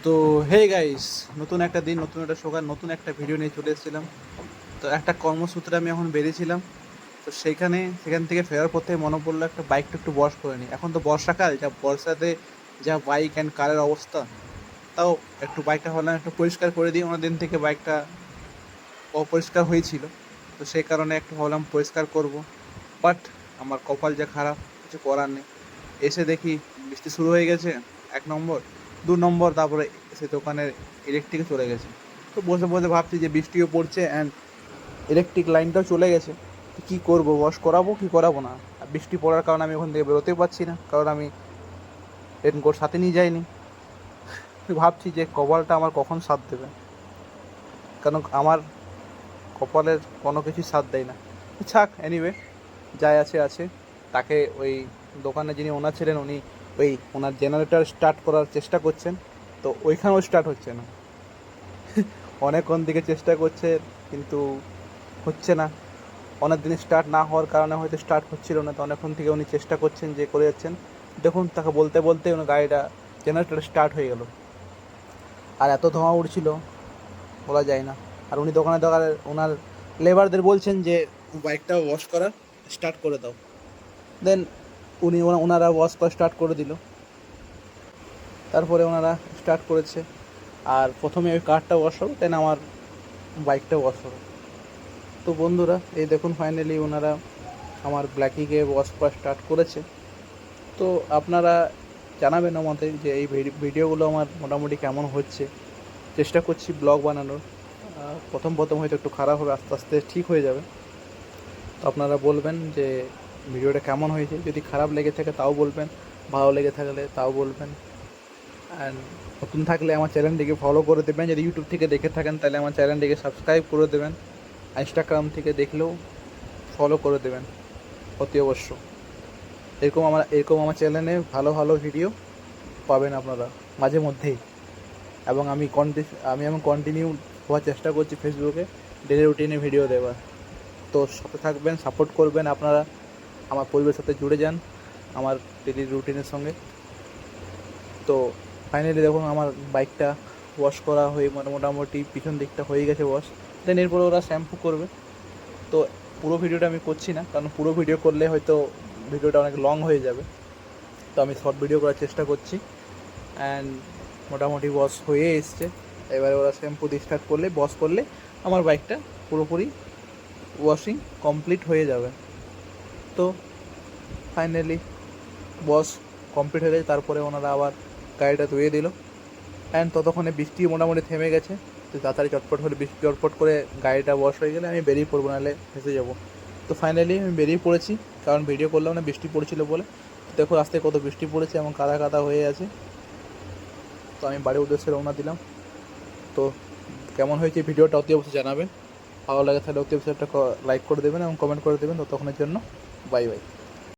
তো hey guys, নতুন একটা দিন, নতুন একটা সকাল, নতুন একটা ভিডিও নিয়ে চলে এসেছিলাম। তো একটা কর্মসূত্রে আমি এখন বেরিয়েছিলাম। তো সেখান থেকে ফেরার পথে মনে পড়লো একটা বাইকটা একটু ওয়াশ করে নিই। এখন তো বর্ষাকাল, যা বর্ষাতে যা বাইক অ্যান্ড কারের অবস্থা, তাও একটু বাইকটা ভাবলাম একটু পরিষ্কার করে দিই। অনেক দিন থেকে বাইকটা অপরিষ্কার হয়েছিল, তো সেই কারণে একটু ভাবলাম পরিষ্কার করব। বাট আমার কপাল যে খারাপ, কিছু করার নেই। এসে দেখি বৃষ্টি শুরু হয়ে গেছে, 1 নম্বর। 2 নম্বর, তারপরে সে দোকানের ইলেকট্রিকে চলে গেছে। তো বসে বসে ভাবছি যে বৃষ্টিও পড়ছে অ্যান্ড ইলেকট্রিক লাইনটাও চলে গেছে। তো কী করবো, ওয়াশ করাবো কি করাবো না? আর বৃষ্টি পড়ার কারণে আমি ওখান থেকে বেরোতেও পারছি না, কারণ আমি রেনকোট সাথে নিয়ে যাইনি। ভাবছি যে কপালটা আমার কখন সাথ দেবে, কারণ আমার কপালের কোনো কিছুই সাথ দেয় না। থাক, এনিওয়ে, যাই আছে আছে। তাকে ওই দোকানে যিনি ওনার ছিলেন, উনি ওই ওনার জেনারেটর স্টার্ট করার চেষ্টা করছেন। তো ওইখানেও স্টার্ট হচ্ছে না। অনেকক্ষণ দিকে চেষ্টা করছে, কিন্তু হচ্ছে না। অনেক দিন স্টার্ট না হওয়ার কারণে হয়তো স্টার্ট হচ্ছিল না। তো অনেকক্ষণ থেকে উনি চেষ্টা করছেন, যে করে যাচ্ছেন। দেখুন, তাকে বলতে বলতে উনি গাড়িটা জেনারেটর স্টার্ট হয়ে গেল। আর এত ধোঁয়া উঠছিল, বলা যায় না। আর উনি দোকানে ওনার লেবারদের বলছেন যে বাইকটা ওয়াশ করা স্টার্ট করে দাও। দেন ওনারা ওয়াশ করা স্টার্ট করে দিল। তারপরে ওনারা স্টার্ট করেছে, আর প্রথমে ওই কারটা ওয়াশ হবে, দেন আমার বাইকটা ওয়াশ হবে। তো বন্ধুরা, এই দেখুন ফাইনালি ওনারা আমার ব্ল্যাকিকে ওয়াশ করা স্টার্ট করেছে। তো আপনারা জানাবেন আমাদের যে এই ভিডিওগুলো আমার মোটামুটি কেমন হচ্ছে। চেষ্টা করছি ব্লগ বানানোর। প্রথম প্রথম হয়তো একটু খারাপ হবে, আস্তে আস্তে ঠিক হয়ে যাবে। তো আপনারা বলবেন যে ভিডিওটা কেমন হয়েছে। যদি খারাপ লেগে থাকে তাও বলবেন, ভালো লেগে থাকলে তাও বলবেন। অ্যান্ড নতুন থাকলে আমার চ্যানেলটিকে ফলো করে দেবেন। যদি ইউটিউব থেকে দেখে থাকেন তাহলে আমার চ্যানেলটিকে সাবস্ক্রাইব করে দেবেন। ইনস্টাগ্রাম থেকে দেখলেও ফলো করে দেবেন অতি অবশ্য। এরকম আমার চ্যানেলে ভালো ভালো ভিডিও পাবেন আপনারা মাঝে মধ্যেই। এবং আমি কন্টিনিউ হওয়ার চেষ্টা করছি ফেসবুকে ডেলি রুটিনে ভিডিও দেওয়ার। তো সাথে থাকবেন, সাপোর্ট করবেন আপনারা। আমার পরিবারের সাথে জুড়ে যান আমার ডেলি রুটিনের সঙ্গে। তো ফাইনালি দেখুন আমার বাইকটা ওয়াশ করা হয়ে মোটামুটি পিছন দিকটা হয়ে গেছে ওয়াশ। দেন এরপরে ওরা শ্যাম্পু করবে। তো পুরো ভিডিওটা আমি করছি না, কারণ পুরো ভিডিও করলে হয়তো ভিডিওটা অনেক লং হয়ে যাবে। তো আমি শর্ট ভিডিও করার চেষ্টা করছি। অ্যান্ড মোটামুটি ওয়াশ হয়ে এসছে। এবারে ওরা শ্যাম্পু দিয়ে স্টার্ট করলে, ওয়াশ করলে আমার বাইকটা পুরোপুরি ওয়াশিং কমপ্লিট হয়ে যাবে। তো ফাইনালি ওয়াশ কমপ্লিট হয়ে গেছে। তারপরে ওনারা আবার গাড়িটা ধুয়ে দিল। অ্যান্ড ততক্ষণে বৃষ্টি মোটামুটি থেমে গেছে। তো তাড়াতাড়ি চটপট হলে, বৃষ্টি চটপট করে গাড়িটা ওয়াশ হয়ে গেলে আমি বেরিয়ে পড়বো, নাহলে ভেসে যাবো। তো ফাইনালি আমি বেরিয়ে পড়েছি, কারণ ভিডিও করলাম না বৃষ্টি পড়েছিল বলে। দেখো রাস্তায় কত বৃষ্টি পড়েছে এবং কাদা কাদা হয়ে আছে। তো আমি বাড়ির উদ্দেশ্যে রওনা দিলাম। তো কেমন হয়েছে ভিডিওটা অতি অবশ্যই জানাবেন। ভালো লাগে তাহলে অতি অবশ্যই একটা লাইক করে দেবেন এবং কমেন্ট করে দেবেন। ততক্ষণের জন্য বাই বাই।